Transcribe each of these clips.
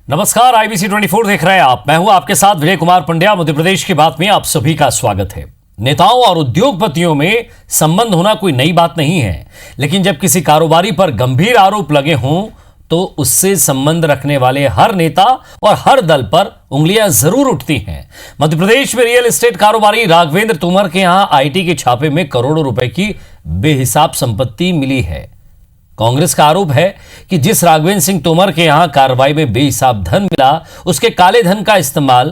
नमस्कार, IBC 24 देख रहे हैं आप। मैं हूं आपके साथ विजय कुमार पंड्या। मध्य प्रदेश की बात में आप सभी का स्वागत है। नेताओं और उद्योगपतियों में संबंध होना कोई नई बात नहीं है, लेकिन जब किसी कारोबारी पर गंभीर आरोप लगे हों तो उससे संबंध रखने वाले हर नेता और हर दल पर उंगलियां जरूर उठती हैं। मध्य प्रदेश में रियल एस्टेट कारोबारी राघवेंद्र तोमर के यहां IT के छापे में करोड़ों रुपए की बेहिसाब संपत्ति मिली है। कांग्रेस का आरोप है कि जिस राघवेंद्र सिंह तोमर के यहां कार्रवाई में बेहिसाब धन मिला, उसके काले धन का इस्तेमाल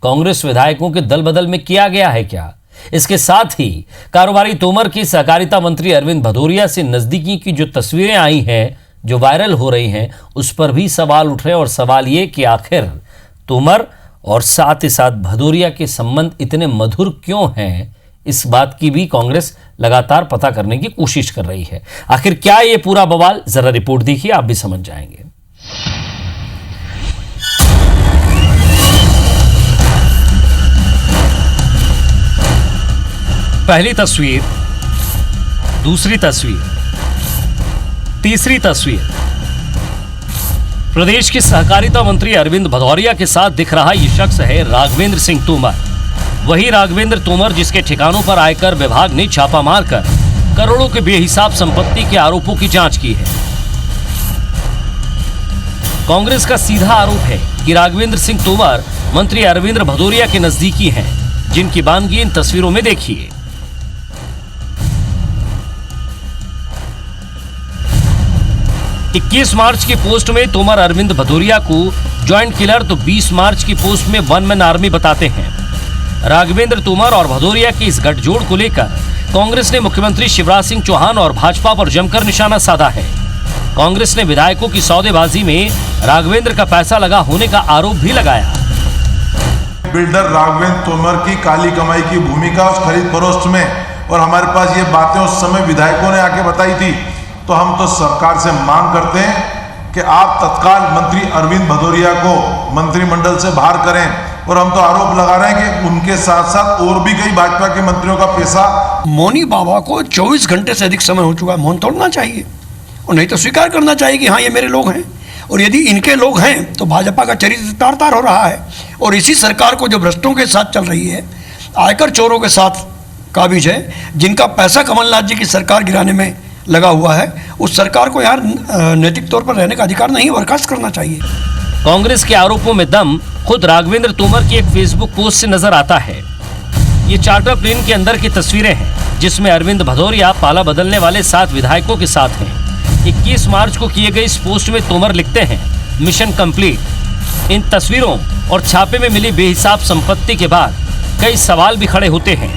कांग्रेस विधायकों के दल बदल में किया गया है क्या? इसके साथ ही कारोबारी तोमर की सहकारिता मंत्री अरविंद भदौरिया से नजदीकी की जो तस्वीरें आई हैं, जो वायरल हो रही हैं, उस पर भी सवाल उठ रहे हैं। और सवाल ये कि आखिर तोमर और साथ ही साथ भदौरिया के संबंध इतने मधुर क्यों हैं, इस बात की भी कांग्रेस लगातार पता करने की कोशिश कर रही है। आखिर क्या ये पूरा बवाल, जरा रिपोर्ट देखिए, आप भी समझ जाएंगे। पहली तस्वीर, दूसरी तस्वीर, तीसरी तस्वीर। प्रदेश के सहकारिता मंत्री अरविंद भदौरिया के साथ दिख रहा ये शख्स है राघवेंद्र सिंह तोमर। वही राघवेंद्र तोमर जिसके ठिकानों पर आयकर विभाग ने छापा मारकर करोड़ों के बेहिसाब संपत्ति के आरोपों की जांच की है। कांग्रेस का सीधा आरोप है कि राघवेंद्र सिंह तोमर मंत्री अरविंद भदौरिया के नजदीकी हैं, जिनकी बानगी इन तस्वीरों में देखिए। इक्कीस मार्च की पोस्ट में तोमर अरविंद भदौरिया को जॉइंट किलर तो 20 मार्च की पोस्ट में वन मैन आर्मी बताते हैं। राघवेंद्र तोमर और भदौरिया की इस गठजोड़ को लेकर कांग्रेस ने मुख्यमंत्री शिवराज सिंह चौहान और भाजपा पर जमकर निशाना साधा है। कांग्रेस ने विधायकों की सौदेबाजी में राघवेंद्र का पैसा लगा होने का आरोप भी लगाया। बिल्डर राघवेंद्र तोमर की काली कमाई की भूमिका उस खरीद फरोख्त में, और हमारे पास ये बातें उस समय विधायकों ने आके बताई थी, तो हम तो सरकार से मांग करते हैं कि आप तत्काल मंत्री अरविंद भदौरिया को मंत्रिमंडल से बाहर करें। और हम तो आरोप लगा रहे हैं कि उनके साथ साथ और भी कई भाजपा के मंत्रियों का पैसा। मौनी बाबा को 24 घंटे से अधिक समय हो चुका है। मौन तोड़ना चाहिए और नहीं तो स्वीकार करना चाहिए कि हाँ, ये मेरे लोग हैं। और यदि इनके लोग हैं तो भाजपा का चरित्र तार तार हो रहा है। और इसी सरकार को जो भ्रष्टों के साथ चल रही है, आयकर चोरों के साथ काबिज है, जिनका पैसा कमलनाथ जी की सरकार गिराने में लगा हुआ है, उस सरकार को यार नैतिक तौर पर रहने का अधिकार नहीं, बर्खास्त करना चाहिए। कांग्रेस के आरोपों में दम खुद राघवेंद्र तोमर की एक फेसबुक पोस्ट से नजर आता है। ये चार्टर प्लेन के अंदर की तस्वीरें हैं, जिसमें अरविंद भदौरिया पाला बदलने वाले 7 विधायकों के साथ हैं। 21 मार्च को किए गए इस पोस्ट में तोमर लिखते हैं, मिशन कंप्लीट। इन तस्वीरों और छापे में मिली बेहिसाब संपत्ति के बाद कई सवाल भी खड़े होते हैं।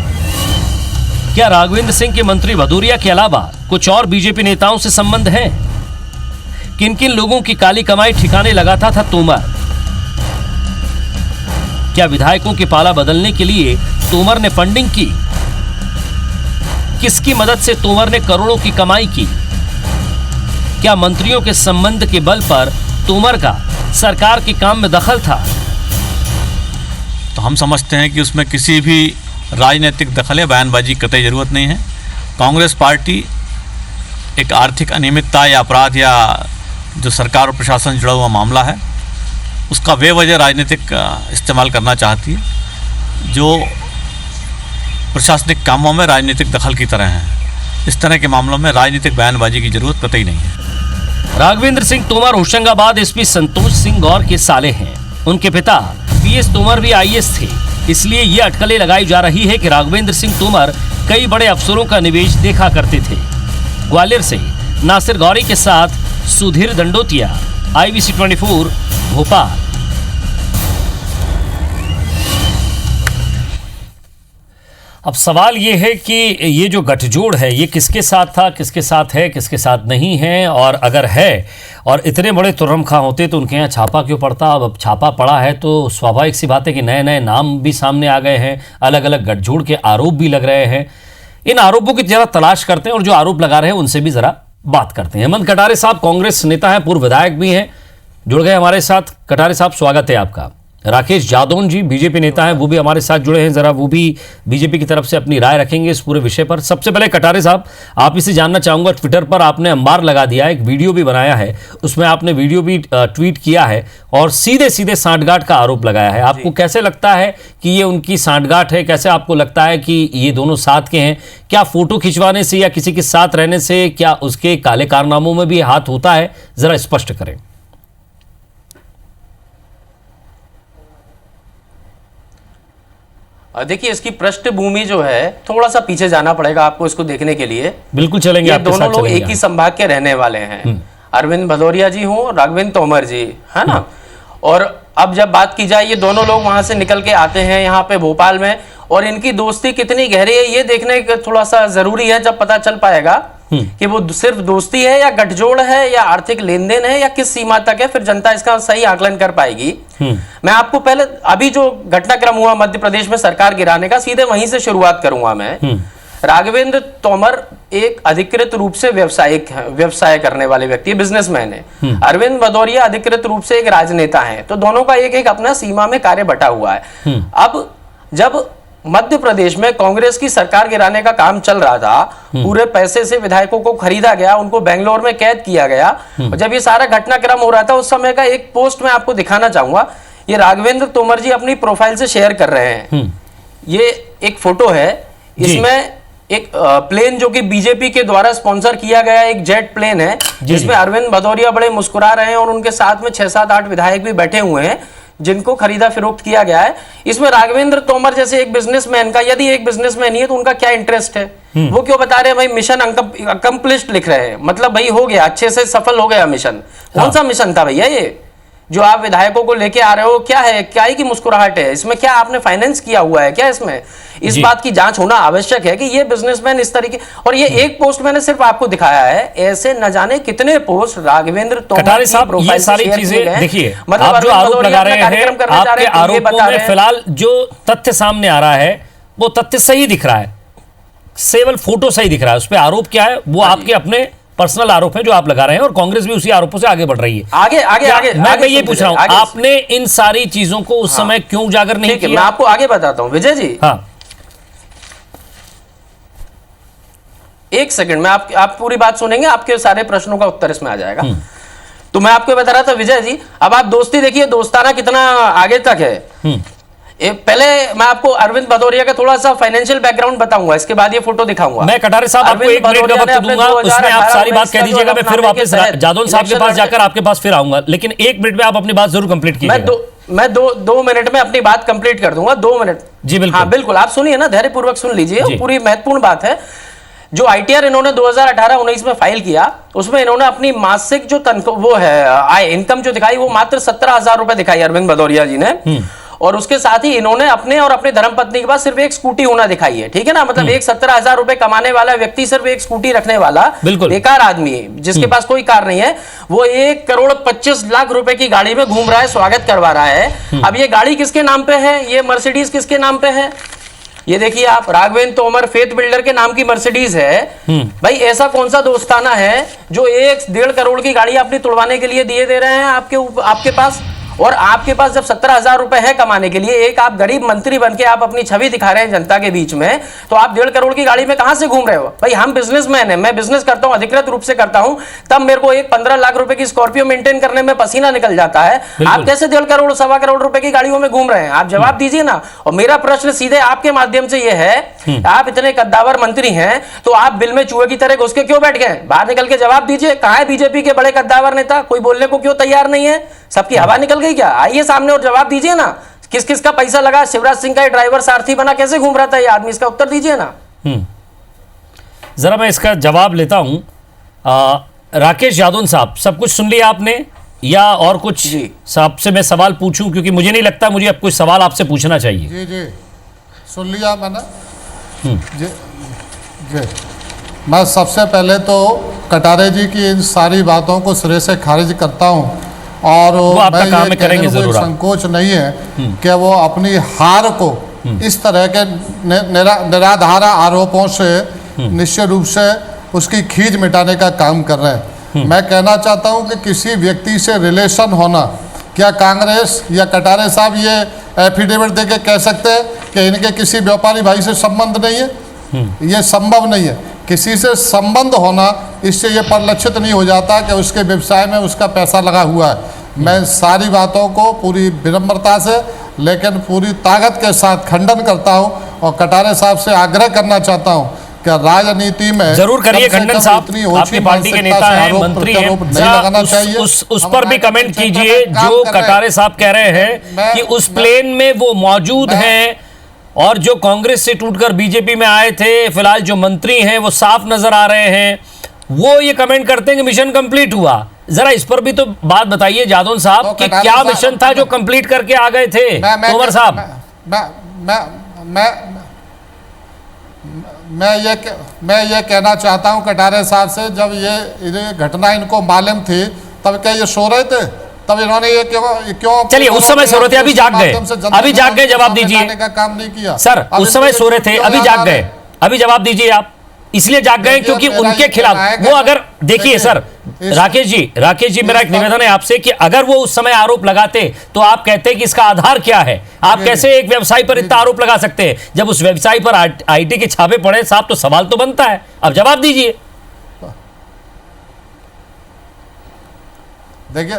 क्या राघवेंद्र सिंह के मंत्री भदौरिया के अलावा कुछ और बीजेपी नेताओं से संबंध है? किन किन लोगों की काली कमाई ठिकाने लगाता था तोमर? क्या विधायकों के पाला बदलने के लिए तोमर ने फंडिंग की? किसकी मदद से तोमर ने करोड़ों की कमाई की? क्या मंत्रियों के संबंध के बल पर तोमर का सरकार के काम में दखल था? तो हम समझते हैं कि उसमें किसी भी राजनीतिक दखल या बयानबाजी की कतई जरूरत नहीं है। कांग्रेस पार्टी एक आर्थिक अनियमितता या अपराध या जो सरकार और प्रशासन से जुड़ा हुआ मामला है, उसका बेवजह राजनीतिक इस्तेमाल करना चाहती है, जो प्रशासनिक कामों में राजनीतिक दखल की तरह है। इस तरह के मामलों में राजनीतिक बयानबाजी की जरूरत कतई नहीं है। राघवेंद्र सिंह तोमर होशंगाबाद SP संतोष सिंह गौर के साले हैं। उनके पिता PS तोमर भी IAS थे। इसलिए ये अटकलें लगाई जा रही है कि राघवेंद्र सिंह तोमर कई बड़े अफसरों का निवेश देखा करते थे। ग्वालियर से नासिर गौरी के साथ सुधीर दंडोतिया, IBC 24 भोपाल। अब सवाल ये है कि ये जो गठजोड़ है, ये किसके साथ था, किसके साथ है, किसके साथ नहीं है, और अगर है और इतने बड़े तुर्रम खां होते तो उनके यहाँ छापा क्यों पड़ता? अब छापा पड़ा है तो स्वाभाविक सी बात है कि नए नए नाम भी सामने आ गए हैं, अलग अलग गठजोड़ के आरोप भी लग रहे हैं। इन आरोपों की जरा तलाश करते हैं और जो आरोप लगा रहे हैं उनसे भी जरा बात करते हैं। हेमंत कटारे साहब कांग्रेस नेता हैं, पूर्व विधायक भी हैं, जुड़ गए हमारे साथ। कटारे साहब, स्वागत है आपका। राकेश जादौन जी बीजेपी नेता हैं, वो भी हमारे साथ जुड़े हैं, जरा वो भी बीजेपी की तरफ से अपनी राय रखेंगे इस पूरे विषय पर। सबसे पहले कटारे साहब, आप इसे जानना चाहूंगा, ट्विटर पर आपने अंबार लगा दिया, एक वीडियो भी बनाया है, उसमें आपने वीडियो भी ट्वीट किया है और सीधे सीधे सांठगांठ का आरोप लगाया है। आपको कैसे लगता है कि ये उनकी सांठगांठ है? कैसे आपको लगता है कि ये दोनों साथ के हैं? क्या फोटो खिंचवाने से या किसी के साथ रहने से क्या उसके काले कारनामों में भी हाथ होता है? जरा स्पष्ट करें। देखिए, इसकी पृष्ठभूमि जो है थोड़ा सा पीछे जाना पड़ेगा आपको इसको देखने के लिए। बिल्कुल चलेंगे, ये आपके दोनों साथ लोग चलेंगे। एक ही संभाग के रहने वाले हैं, अरविंद भदौरिया जी हो, राघवेंद्र तोमर जी, है ना। और अब जब बात की जाए, ये दोनों लोग वहां से निकल के आते हैं यहाँ पे भोपाल में, और इनकी दोस्ती कितनी गहरी है ये देखने का थोड़ा सा जरूरी है। जब पता चल पाएगा कि वो सिर्फ दोस्ती है या गठजोड़ है या आर्थिक लेन देन है या किस सीमा तक है, फिर जनता इसका सही आकलन कर पाएगी। मैं आपको पहले अभी जो घटनाक्रम हुआ मध्य प्रदेश में सरकार गिराने का, सीधे वहीं से शुरुआत करूंगा मैं। राघवेंद्र तोमर एक अधिकृत रूप से व्यवसाय करने वाले व्यक्ति है, बिजनेसमैन है। अरविंद भदौरिया अधिकृत रूप से एक राजनेता है। तो दोनों का एक एक अपना सीमा में कार्य बटा हुआ है। अब जब मध्य प्रदेश में कांग्रेस की सरकार गिराने का काम चल रहा था, पूरे पैसे से विधायकों को खरीदा गया, उनको बेंगलोर में कैद किया गया, और जब ये सारा घटनाक्रम हो रहा था उस समय का एक पोस्ट मैं आपको दिखाना चाहूंगा। ये राघवेंद्र तोमर जी अपनी प्रोफाइल से शेयर कर रहे हैं। ये एक फोटो है, इसमें एक प्लेन जो कि बीजेपी के द्वारा स्पॉन्सर किया गया एक जेट प्लेन है, जिसमें अरविंद भदौरिया बड़े मुस्कुरा रहे हैं और उनके साथ में 6, 7, 8 विधायक भी बैठे हुए हैं जिनको खरीदा फिरोख्त किया गया है। इसमें राघवेंद्र तोमर जैसे एक बिजनेसमैन का, यदि एक बिजनेसमैन ही है तो उनका क्या इंटरेस्ट है? वो क्यों बता रहे हैं भाई मिशन अकम्प्लिश्ड लिख रहे हैं, मतलब भाई हो गया, अच्छे से सफल हो गया मिशन। कौन सा मिशन था भैया ये जो आप विधायकों को लेके आ रहे हो? क्या है, क्या ही की मुस्कुराहट है इसमें? क्या आपने फाइनेंस किया हुआ है क्या इसमें? इस बात की जांच होना आवश्यक है कि ये बिजनेसमैन इस तरीके, और ये एक पोस्ट मैंने सिर्फ आपको दिखाया है, ऐसे न जाने कितने पोस्ट राघवेंद्र तोमर साहब ये सारी चीजें देखिए, आप जो आरोप लगा रहे हैं, आपके आरोपों में फिलहाल जो तथ्य सामने आ रहा है वो तथ्य सही दिख रहा है, केवल फोटो सही दिख रहा है। उस पर आरोप क्या है वो आपके अपने पर्सनल आरोप है जो आप लगा रहे हैं, और कांग्रेस भी उसी आरोपों से आगे बढ़ रही है। आगे मैं ये पूछ रहा हूं, आपने इन सारी चीजों को उस समय क्यों उजागर नहीं किया? मैं आपको आगे बताता हूं विजय जी। हाँ, एक सेकंड में आप पूरी बात सुनेंगे, आपके सारे प्रश्नों का उत्तर इसमें आ जाएगा। तो मैं आपको बता रहा था विजय जी, अब आप दोस्ती देखिए, दोस्ताना कितना आगे तक है। पहले मैं आपको अरविंद भदौरिया का थोड़ा सा फाइनेंशियल बैकग्राउंड बताऊंगा, इसके बाद ये फोटो दिखाऊंगा। मैं कटारे साहब आपको 1 मिनट का वक्त दूंगा, उसमें आप सारी बात कह दीजिएगा, मैं फिर वापस जादौन साहब के पास जाकर आपके पास फिर आऊंगा, लेकिन 1 मिनट में आप अपनी बात जरूर कंप्लीट कीजिएगा। मैं दो मिनट में अपनी बात कंप्लीट कर दूंगा, 2 मिनट। जी बिल्कुल। हाँ बिल्कुल, आप सुनिए ना, धैर्यपूर्वक सुन लीजिए, पूरी महत्वपूर्ण बात है। जो ITR इन्होंने 2018-19 में फाइल किया, उसमें इन्होंने अपनी मासिक जो वो है आय इनकम जो दिखाई, वो मात्र 17,000 रुपए दिखाई अरविंद भदौरिया जी ने। और उसके साथ ही इन्होंने अपने और अपने धर्मपत्नी के पास सिर्फ एक स्कूटी होना दिखाई है, ठीक है ना। मतलब एक 17,000 रुपए कमाने वाला व्यक्ति सिर्फ एक स्कूटी रखने वाला बेकार आदमी है, जिसके पास कोई कार नहीं है, वो 1,25,00,000 रुपए की गाड़ी में घूम रहा है, स्वागत करवा रहा है। अब ये गाड़ी किसके नाम पे है? ये मर्सिडीज किसके नाम पे है? ये देखिए आप, राघवेंद्र तोमर फेथ बिल्डर के नाम की मर्सिडीज है। भाई ऐसा कौन सा दोस्ताना है जो 1-1.5 करोड़ की गाड़ी अपनी तुड़वाने के लिए दिए दे रहे हैं आपके पास? और आपके पास जब 17,000 रुपए है कमाने के लिए, एक आप गरीब मंत्री बन के आप अपनी छवि दिखा रहे हैं जनता के बीच में, तो आप 1.5 करोड़ की गाड़ी में कहां से घूम रहे हो? भाई हम बिजनेसमैन है, मैं बिजनेस करता हूं, अधिकृत रूप से करता हूं, तब मेरे को एक 15 लाख रुपए की स्कॉर्पियो मेंटेन करने में पसीना निकल जाता है। आप कैसे 1.5 करोड़ 1.25 करोड़ रुपए की गाड़ियों में घूम रहे हैं? आप जवाब दीजिए ना। और मेरा प्रश्न सीधे आपके माध्यम से यह है, आप इतने कद्दावर मंत्री हैं तो आप बिल में चूहे की तरह घुस के क्यों बैठ गए? बाहर निकल के जवाब दीजिए। कहां है बीजेपी के बड़े कद्दावर नेता? कोई बोलने को क्यों तैयार नहीं है? सबकी हवा निकल गई क्या? आइए सामने और जवाब दीजिए ना। किस किस का पैसा लगा? शिवराज सिंह का ड्राइवर सारथी बना कैसे घूम रहा था ये आदमी? इसका उत्तर दीजिए ना। जरा मैं इसका जवाब लेता हूं। राकेश जादौन साहब, सब कुछ सुन लिया आपने या और कुछ आपसे मैं सवाल पूछूं? क्योंकि मुझे नहीं लगता मुझे अब कुछ सवाल आपसे पूछना चाहिए। जी जी सुन लिया मैंने। जी जी मैं सबसे पहले तो कटारे जी की इन सारी बातों को सिरे से खारिज करता हूं, और मैं ये कहने में कोई संकोच नहीं है कि वो अपनी हार को इस तरह के निराधार आरोपों से निश्चित रूप से उसकी खींच मिटाने का काम कर रहे हैं। मैं कहना चाहता हूं कि किसी व्यक्ति से रिलेशन होना क्या कांग्रेस या कटारे साहब ये एफिडेविट देके कह सकते हैं कि इनके किसी व्यापारी भाई से संबंध नहीं है? ये संभव नहीं है। किसी से संबंध होना इससे ये परिलक्षित नहीं हो जाता कि उसके व्यवसाय में उसका पैसा लगा हुआ है। मैं सारी बातों को पूरी विनम्रता से लेकिन पूरी ताकत के साथ खंडन करता हूँ और कटारे साहब से आग्रह करना चाहता हूँ कि राजनीति में जरूर करिए कम से खंडन कम साहब, इतनी ओछी आपकी पार्टी के मानसिकता नेता से हैं, आरोप मंत्री प्रत्यारोप नहीं हैं, लगाना उस चाहिए। उस हम पर भी कमेंट राजनीतिक कीजिए क्षेत्र में काम जो कर रहे हैं। कटारे साहब कह रहे हैं कि उस प्लेन में वो मौजूद हैं और जो कांग्रेस से टूटकर बीजेपी में आए थे, फिलहाल जो मंत्री हैं वो साफ नजर आ रहे हैं, वो ये कमेंट करते हैं कि मिशन कंप्लीट हुआ। जरा इस पर भी तो बात बताइए जादौन साहब तो कि कटारे क्या साहब, मिशन था जो कंप्लीट करके आ गए थे तोमर साहब? मैं ये कहना चाहता हूं कटारे साहब से, जब ये घटना इनको मालूम थी तब क्या ये सो रहे थे? तब इन्होंने ये क्यों चलिए उस समय सो रहे थे, अभी जाग गए, अभी जाग गए, जवाब दीजिए का काम नहीं किया सर। उस समय सो रहे थे, अभी जाग गए, अभी जवाब दीजिए आप। इसलिए जाग गए क्योंकि उनके खिलाफ वो, अगर देखिए सर राकेश जी मेरा एक निवेदन है आपसे कि अगर वो उस समय आरोप लगाते तो आप कहते हैं कि इसका आधार क्या है? आप कैसे एक व्यवसायी पर इतना आरोप लगा सकते हैं? जब उस व्यवसायी पर आईटी के छापे पड़े साहब तो सवाल तो बनता है। अब जवाब दीजिए। देखिए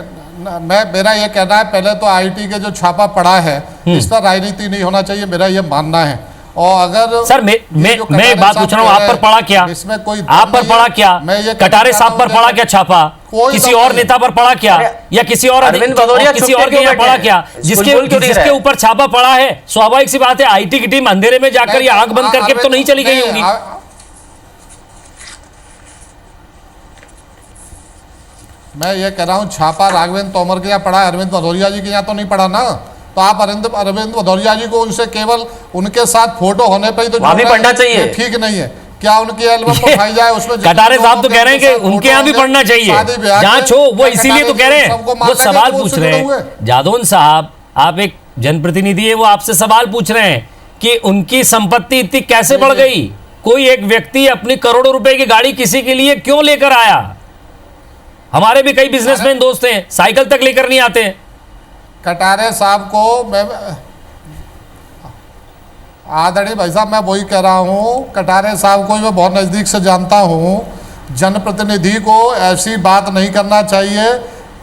मेरा ये कहना है, पहले तो आईटी के जो छापा पड़ा है इस पर राजनीति नहीं होना चाहिए, मेरा ये मानना है। और अगर सर मैं एक बात पूछ रहा हूं, आप पर पड़ा क्या? इसमें कोई आप पर पड़ा क्या? कटारे साहब पर पड़ा क्या छापा? किसी और नेता पर पड़ा क्या? या किसी और किसी और के यहाँ पड़ा क्या जिसके ऊपर छापा पड़ा है? स्वाभाविक सी बात है, आईटी की टीम अंधेरे में जाकर ये आंख बंद करके तो नहीं चली गई होगी। मैं ये कह रहा हूँ छापा राघवेंद्र तोमर के यहाँ पड़ा है, अरविंद भदौरिया जी के यहाँ तो नहीं पड़ा ना। तो आप अरविंद भदौरिया जी को उनसे केवल उनके साथ फोटो होने पर ही तो वहां भी पढ़ना चाहिए, ठीक नहीं है क्या? उनकी एल्बम उठाई जाए उसमें कटारे साहब तो कह रहे हैं कि उनके यहाँ भी पढ़ना चाहिए, जांच हो, वो इसीलिए तो कह रहे हैं, वो सवाल पूछ रहे हैं। जादौन साहब आप एक जनप्रतिनिधि है, वो आपसे सवाल पूछ रहे हैं कि उनकी संपत्ति इतनी कैसे बढ़ गई? कोई एक व्यक्ति अपनी करोड़ों रुपए की गाड़ी किसी के लिए क्यों लेकर आया? हमारे भी कई बिजनेसमैन दोस्त हैं, साइकिल तक लेकर नहीं आते हैं। कटारे साहब को मैं आदरणीय भाई साहब मैं वही कह रहा हूँ, कटारे साहब को मैं बहुत नज़दीक से जानता हूँ। जनप्रतिनिधि को ऐसी बात नहीं करना चाहिए।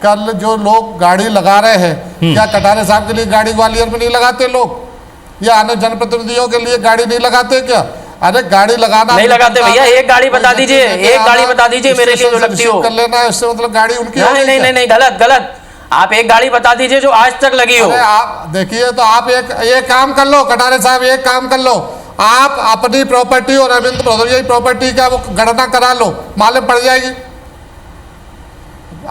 कल जो लोग गाड़ी लगा रहे हैं, क्या कटारे साहब के लिए गाड़ी ग्वालियर में नहीं लगाते लोग? या अन्य जनप्रतिनिधियों के लिए गाड़ी नहीं लगाते क्या? अरे गाड़ी लगाना नहीं लगाते भैया, एक गाड़ी बता दीजिए, एक गाड़ी बता दीजिए मेरे लिए जो लगती हो। कर लेना है, इससे मतलब गाड़ी उनकी नहीं, गलत। आप एक गाड़ी बता दीजिए जो आज तक लगी हो। आप देखिए, तो आप एक काम कर लो कटारे साहब, एक काम कर लो, आप अपनी प्रॉपर्टी और अरविंद भदौरिया की प्रॉपर्टी का वो गणना करा लो, मालूम पड़ जाएगी।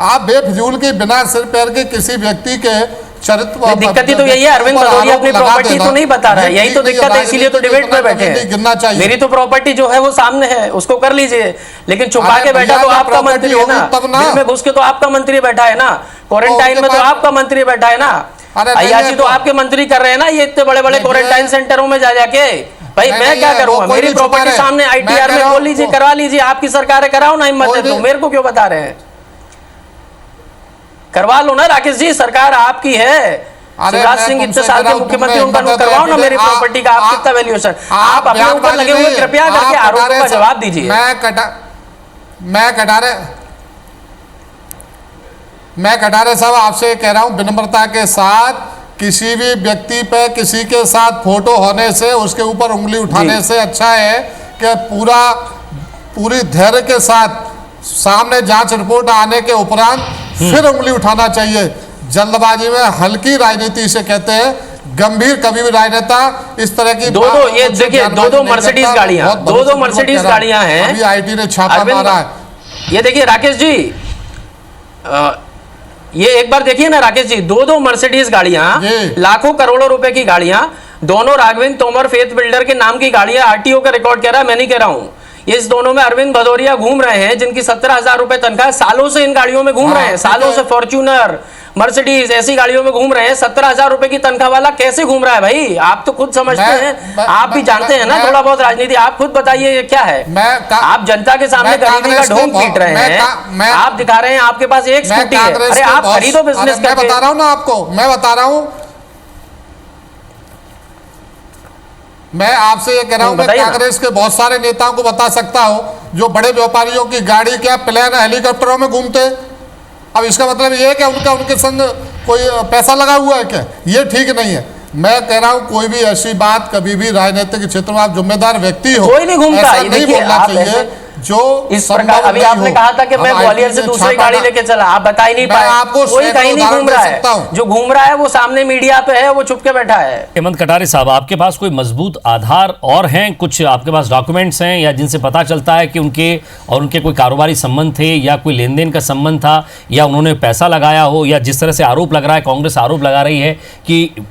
आप बेफिजूल की बिना सिर पैर के किसी व्यक्ति के चरित्र, दिक्कत ही तो यही है, अरविंद भदौरिया अपनी प्रॉपर्टी तो नहीं बता रहा है, यही तो दिक्कत है, इसीलिए तो डिबेट में बैठे हैं। गिनना चाहिए। मेरी तो प्रॉपर्टी जो है वो सामने है, उसको कर लीजिए, लेकिन छुपा के बैठा तो आपका मंत्री है ना, दिल में घुस के तो आपका मंत्री बैठा है ना, क्वारंटाइन में तो आपका मंत्री बैठा है ना, अय्याजी तो आपके मंत्री कर रहे हैं ना, ये इतने बड़े बड़े क्वारंटाइन सेंटरों में जा जाके। भाई मैं क्या करूंगा? मेरी प्रॉपर्टी सामने ITR में बोल लीजिए, करवा लीजिए, आपकी सरकार है, कराओ ना, हिम्मत है तो। मेरे को क्यों बता रहे हैं? करवा लो ना राकेश जी, सरकार आपकी है। शिवराज सिंह इतने साल के मुख्यमंत्री, उनका करवाओ ना मेरी प्रॉपर्टी का। आप कितना वैल्यूएशन, आप अपने ऊपर लगे हुए, कृपया करके आरोपों का जवाब दीजिए। मैं कटारे साहब आपसे कह रहा हूं विनम्रता के साथ, किसी भी व्यक्ति पे किसी के साथ फोटो होने से, उसके ऊपर उंगली उठाने से अच्छा है कि पूरी धैर्य के साथ सामने जांच रिपोर्ट आने के उपरांत फिर उंगली उठाना चाहिए। जल्दबाजी में हल्की राजनीति से कहते हैं, गंभीर कभी भी राजनेता इस तरह की ये देखिए, दो मर्सिडीज गाड़ियां हैं, अभी आईटी ने छापा मारा है। ये देखिए राकेश जी, ये एक बार देखिए ना राकेश जी, दो मर्सिडीज गाड़ियां, लाखों करोड़ों रुपए की गाड़ियां, दोनों राघवेंद्र तोमर फेथ बिल्डर के नाम की गाड़ियां। आरटीओ का रिकॉर्ड कह रहा है, मैं नहीं कह रहा हूं। इस दोनों में अरविंद भदौरिया घूम रहे हैं, जिनकी 17,000 रुपए तनख्वाह, सालों से इन गाड़ियों में घूम रहे हैं, सालों से। फॉर्च्यूनर, मर्सिडीज ऐसी गाड़ियों में घूम रहे हैं। 17,000 रुपए की तनख्वाह वाला कैसे घूम रहा है भाई? आप तो खुद समझते हैं, आप भी जानते हैं ना थोड़ा बहुत राजनीति। आप खुद बताइए ये क्या है? आप जनता के सामने गरीबी का ढोंग पीट रहे हैं, आप दिखा रहे हैं आपके पास एक स्कूटी है। अरे आप खरीदो बिजनेस करके। मैं बता रहा हूँ ना आपको, मैं बता रहा हूँ, मैं आपसे ये कह रहा हूं, मैं कांग्रेस के बहुत सारे नेताओं को बता सकता हूं जो बड़े व्यापारियों की गाड़ी क्या प्लेन हेलीकॉप्टरों में घूमते। अब इसका मतलब ये है कि उनके संग कोई पैसा लगा हुआ है क्या? ये ठीक नहीं है। मैं कह रहा हूं कोई भी ऐसी बात कभी भी राजनीतिक क्षेत्र में आप जिम्मेदार व्यक्ति हो, कोई नहीं घूमता, ऐसा नहीं बोलना चाहिए जो इस प्रकार। अभी आपने कहा था कि मैं ग्वालियर से दूसरी गाड़ी लेके चला, आप बता ही नहीं पाए। आपको कोई कहीं नहीं घूम रहा है, जो घूम रहा है वो सामने मीडिया पे है, वो छुप के बैठा है। हेमंत कटारे साहब, आपके पास कोई मजबूत आधार और हैं? कुछ आपके पास डॉक्यूमेंट्स हैं या जिनसे पता चलता है कि उनके कोई कारोबारी संबंध थे या कोई लेन देन का संबंध था या उन्होंने पैसा लगाया हो, या जिस तरह से आरोप लग रहा है, कांग्रेस आरोप लगा रही है कि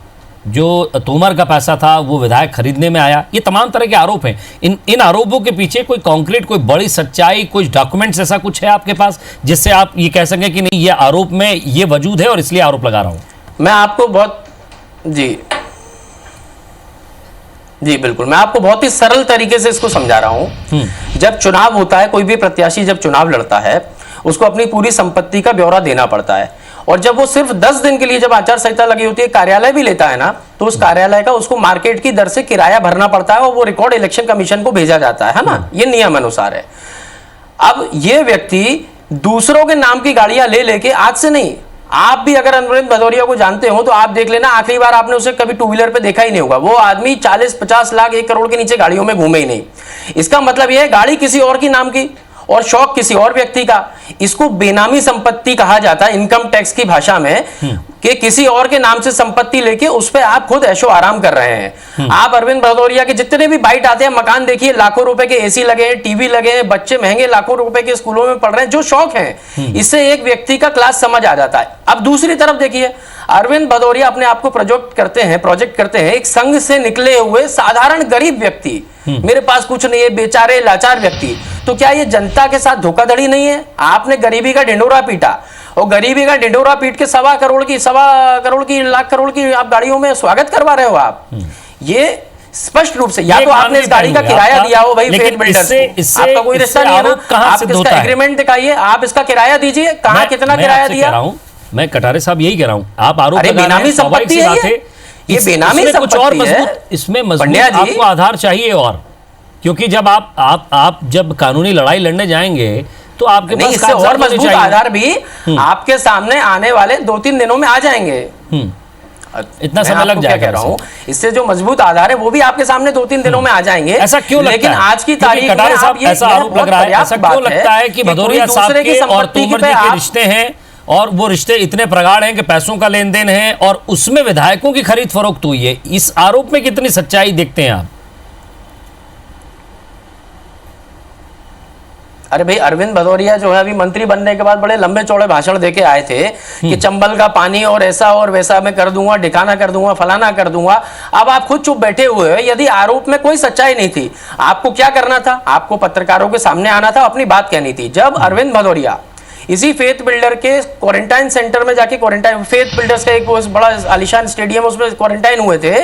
जो तोमर का पैसा था वो विधायक खरीदने में आया? ये तमाम तरह के आरोप हैं। इन आरोपों के पीछे कोई कॉन्क्रीट, कोई बड़ी सच्चाई, कुछ डॉक्यूमेंट्स ऐसा कुछ है आपके पास जिससे आप ये कह सकें कि नहीं ये आरोप में ये वजूद है और इसलिए आरोप लगा रहा हूं? मैं आपको बहुत जी बिल्कुल, मैं आपको बहुत ही सरल तरीके से इसको समझा रहा हूं। जब चुनाव होता है, कोई भी प्रत्याशी जब चुनाव लड़ता है उसको अपनी पूरी संपत्ति का ब्यौरा देना पड़ता है, और जब वो सिर्फ 10 दिन के लिए, जब आचार संहिता लगी होती है, कार्यालय भी लेता है ना, तो उस कार्यालय का उसको मार्केट की दर से किराया भरना पड़ता है और वो रिकॉर्ड इलेक्शन कमीशन को भेजा जाता है ना, ये नियम अनुसार है। अब ये व्यक्ति दूसरों के नाम की गाड़ियां ले लेके, आज से नहीं, आप भी अगर अरविंद भदौरिया को जानते हो तो आप देख लेना, आखिरी बार आपने उसे कभी टू व्हीलर पे देखा ही नहीं होगा। वो आदमी 40-50 लाख 1 करोड़ के नीचे गाड़ियों में घूमे ही नहीं। इसका मतलब यह है गाड़ी किसी और की नाम की और शौक किसी और व्यक्ति का। इसको बेनामी संपत्ति कहा जाता है इनकम टैक्स की भाषा में, कि किसी और के नाम से संपत्ति लेके उस पे आप खुद ऐशो आराम कर रहे हैं। आप अरविंद भदौरिया के जितने भी बाइट आते हैं, मकान देखिए, लाखों रुपए के एसी लगे हैं, टीवी लगे हैं, बच्चे महंगे लाखों रुपए के स्कूलों में पढ़ रहे हैं, जो शौक है, इससे एक व्यक्ति का क्लास समझ आ जाता है। अब दूसरी तरफ देखिए, अरविंद भदौरिया अपने आप को प्रोजेक्ट करते हैं एक संघ से निकले हुए साधारण गरीब व्यक्ति, मेरे पास कुछ नहीं है, बेचारे लाचार व्यक्ति। तो क्या ये जनता के साथ धोखाधड़ी नहीं है? आपने गरीबी का ढिंडोरा पीटा, और गरीबी का ढिंडोरा पीट के 1.25 करोड़ की लाख करोड़ की आप गाड़ियों में स्वागत करवा रहे हो आप। ये स्पष्ट रूप से, या तो आपने इस गाड़ी का किराया दिया हो भाई फेथ बिल्डर को, आपका कोई रिश्ता नहीं है ना, आप इसका एग्रीमेंट दिखाइए, आप इसका किराया दीजिए, कहां कितना किराया दिया? मैं कटारे साहब यही कह रहा हूं, आप आरोप लगा रहे हैं, बेनामी संपत्ति है ये बेनामी संपत्ति कुछ और मजबूत, इसमें मजबूत आपको आधार चाहिए। और क्योंकि जब आप जब कानूनी लड़ाई लड़ने जाएंगे तो आपके पास इससे और मजबूत आधार भी आपके सामने आने वाले 2-3 दिनों में आ जाएंगे। इतना समय लग जाएगा। कह रहा हूं, इससे जो मजबूत आधार है वो भी आपके सामने 2-3 दिनों में आ जाएंगे। ऐसा क्यों लगता है? लेकिन आज की तारीख में ऐसा आरोप लग रहा है, ऐसा क्यों लगता है कि भदौरिया साहब के और तोमर जी के रिश्ते हैं, और वो रिश्ते इतने प्रगाढ़ हैं कि पैसों का लेन देन है और उसमें विधायकों की खरीद फरोख्त हुई है? इस आरोप में कितनी सच्चाई देखते हैं आप? अरे भाई, अरविंद भदौरिया जो है अभी मंत्री बनने के बाद बड़े लंबे चौड़े भाषण देके आए थे कि चंबल का पानी और ऐसा और वैसा मैं कर दूंगा, ठिकाना कर दूंगा, फलाना कर दूंगा। अब आप खुद चुप बैठे हुए हो। यदि आरोप में कोई सच्चाई नहीं थी, आपको क्या करना था? आपको पत्रकारों के सामने आना था, अपनी बात कहनी थी। जब अरविंद भदौरिया इसी फेथ बिल्डर के क्वारंटाइन सेंटर में जाके क्वारंटाइन, फेथ बिल्डर्स का एक बड़ा आलिशान स्टेडियम, उसमें क्वारंटाइन हुए थे,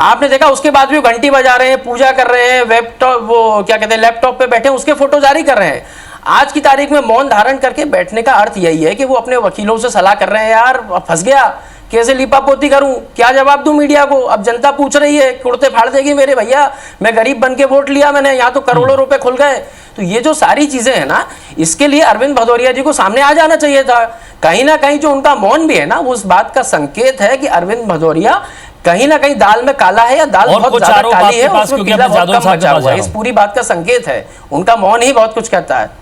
आपने देखा उसके बाद भी घंटी बजा रहे हैं, पूजा कर रहे हैं, वेबटॉप वो क्या कहते हैं लैपटॉप पे बैठे उसके फोटो जारी कर रहे हैं। आज की तारीख में मौन धारण करके बैठने का अर्थ यही है कि वो अपने वकीलों से सलाह कर रहे हैं, यार फंस गया, कैसे लिपापोती करूं, क्या जवाब दूं मीडिया को? अब जनता पूछ रही है, कुर्ते फाड़ देगी मेरे भैया, मैं गरीब बन के वोट लिया मैंने, यहाँ तो करोड़ों रुपए खुल गए। तो ये जो सारी चीजें हैं ना, इसके लिए अरविंद भदौरिया जी को सामने आ जाना चाहिए था। कहीं ना कहीं जो उनका मौन भी है ना, वो उस बात का संकेत है कि अरविंद भदौरिया कहीं ना कहीं दाल में काला है, या दाल बहुत ज्यादा काली है, उसमें पीला बहुत कम बचा हुआ है। इस पूरी बात का संकेत है, उनका मौन ही बहुत कुछ कहता है।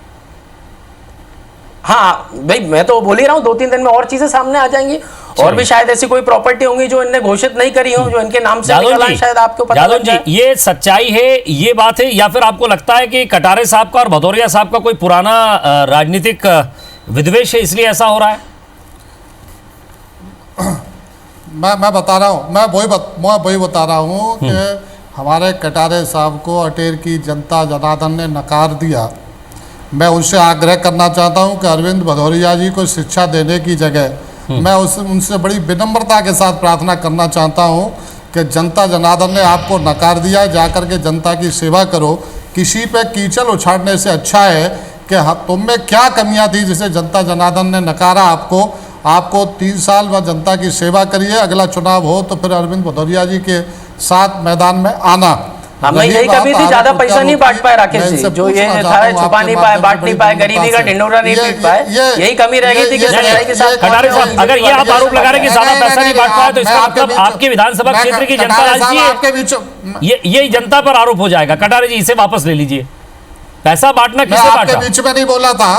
हाँ भाई, मैं तो बोल ही रहा हूँ 2-3 दिन में और चीजें सामने आ जाएंगी, और भी शायद ऐसी कोई प्रॉपर्टी होंगी जो इनने घोषित नहीं करी हो, जो इनके नाम से निकला, शायद आपको पता लग जाए। ये सच्चाई है, ये बात है, या फिर आपको लगता है कि कटारे साहब का और भदौरिया साहब का कोई पुराना राजनीतिक विद्वेष है, इसलिए ऐसा हो रहा है? मैं बता रहा हूँ, मैं वही बता रहा हूँ कि हमारे कटारे साहब को अटेर की जनता जनार्दन ने नकार दिया। मैं उनसे आग्रह करना चाहता हूं कि अरविंद भदौरिया जी को शिक्षा देने की जगह मैं उनसे बड़ी विनम्रता के साथ प्रार्थना करना चाहता हूँ कि जनता जनार्दन ने आपको नकार दिया है, जाकर के जनता की सेवा करो। किसी पे कीचड़ उछाड़ने से अच्छा है कि तुम में क्या कमियां थी जिसे जनता जनार्दन ने नकारा आपको 3 साल में जनता की सेवा करिए, अगला चुनाव हो तो फिर अरविंद भदौरिया जी के साथ मैदान में आना। हमें यही कमी थी, ज्यादा पैसा नहीं बांट पाए राकेश जी, जो ये था छुपा नहीं पाए, बांट नहीं पाए, गरीबी का ढिंडोरा नहीं पीट पाए, यही कमी रह गई थी कि सच्चाई के साथ। कटारे साहब, अगर ये आप आरोप लगा रहे हैं कि ज्यादा पैसा नहीं बांट पाया, तो इसका मतलब आपके विधानसभा क्षेत्र की जनता राजी है, ये जनता पर आरोप हो जाएगा। कटारे जी, इसे वापस ले लीजिए। पैसा बांटना किसे बांटा? बीच में नहीं बोला था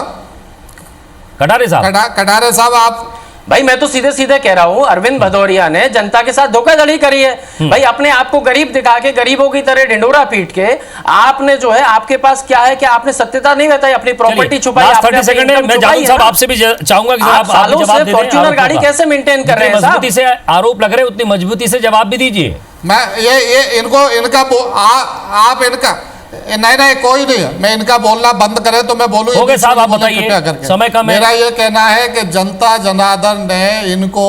कटारे साहब। कटारे साहब, आप भाई मैं तो सीधे सीधे कह रहा हूं, अरविंद भदौरिया ने जनता के साथ धोखाधड़ी करी है। भाई अपने आप को गरीब दिखा के, गरीबों की तरह ढिंडोरा पीट के आपने जो है, आपके पास क्या है कि आपने सत्यता नहीं बताई, अपनी प्रॉपर्टी छुपाई, आपने साहब आपसे भी चाहूंगा कि आप सालों से फॉर्च्यूनर गाड़ी कैसे मेंटेन कर रहे हैं? मजबूती से आरोप लग रहे हैं, उतनी मजबूती से जवाब भी दीजिए। मैं ये इनका आप इनका नहीं कोई नहीं है, मैं इनका बोलना बंद करें तो मैं बोलूं। ओके साहब, आप बताइए, समय कम है। मेरा ये कहना है कि जनता जनार्दन ने इनको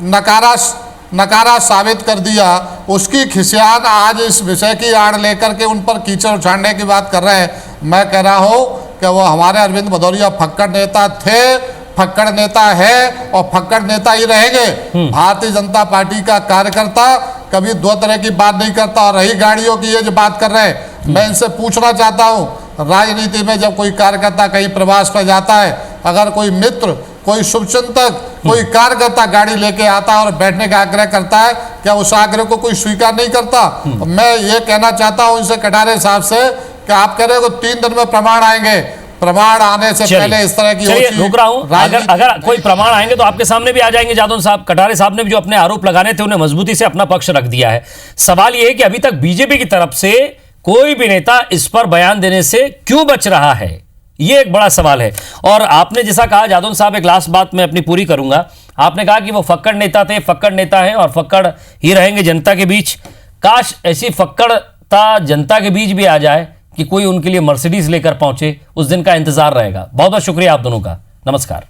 नकारा साबित कर दिया। उसकी खिसियान आज इस विषय की आड़ लेकर के उन पर कीचड़ उछाड़ने की बात कर रहे हैं। मैं कह रहा हूं कि वो हमारे अरविंद भदौरिया फक्कड़ नेता थे, फक्कड़ नेता है और फक्कड़ नेता ही रहेंगे। भारतीय जनता पार्टी का कार्यकर्ता कभी दो तरह की बात नहीं करता। और रही गाड़ियों की ये जो बात कर रहे हैं, मैं इनसे पूछना चाहता हूं, राजनीति में जब कोई कार्यकर्ता कहीं प्रवास पर जाता है, अगर कोई मित्र, कोई शुभचिंतक, कोई कार्यकर्ता गाड़ी लेके आता है और बैठने का आग्रह करता है, क्या उस आग्रह को कोई स्वीकार नहीं करता? मैं ये कहना चाहता हूं इनसे, कटारे साहब से, कि आप कह रहे हो 3 दिन में प्रमाण आएंगे। प्रमाण आने से पहले इस तरह की रुक रहा हूं। अगर कोई प्रमाण आएंगे तो आपके सामने भी आ जाएंगे जादव साहब। कटारे साहब ने भी जो अपने आरोप लगाने थे, उन्हें मजबूती से अपना पक्ष रख दिया है। सवाल यह है कि अभी तक बीजेपी की तरफ से कोई भी नेता इस पर बयान देने से क्यों बच रहा है, यह एक बड़ा सवाल है। और आपने जैसा कहा जादव साहब, एक लास्ट बात मैं अपनी पूरी करूंगा। आपने कहा कि वो फक्कड़ नेता थे, फक्कड़ नेता हैं और फक्कड़ ही रहेंगे जनता के बीच। काश ऐसी फक्कड़ता जनता के बीच भी आ जाए कि कोई उनके लिए मर्सिडीज लेकर पहुंचे। उस दिन का इंतजार रहेगा। बहुत बहुत शुक्रिया आप दोनों का। नमस्कार।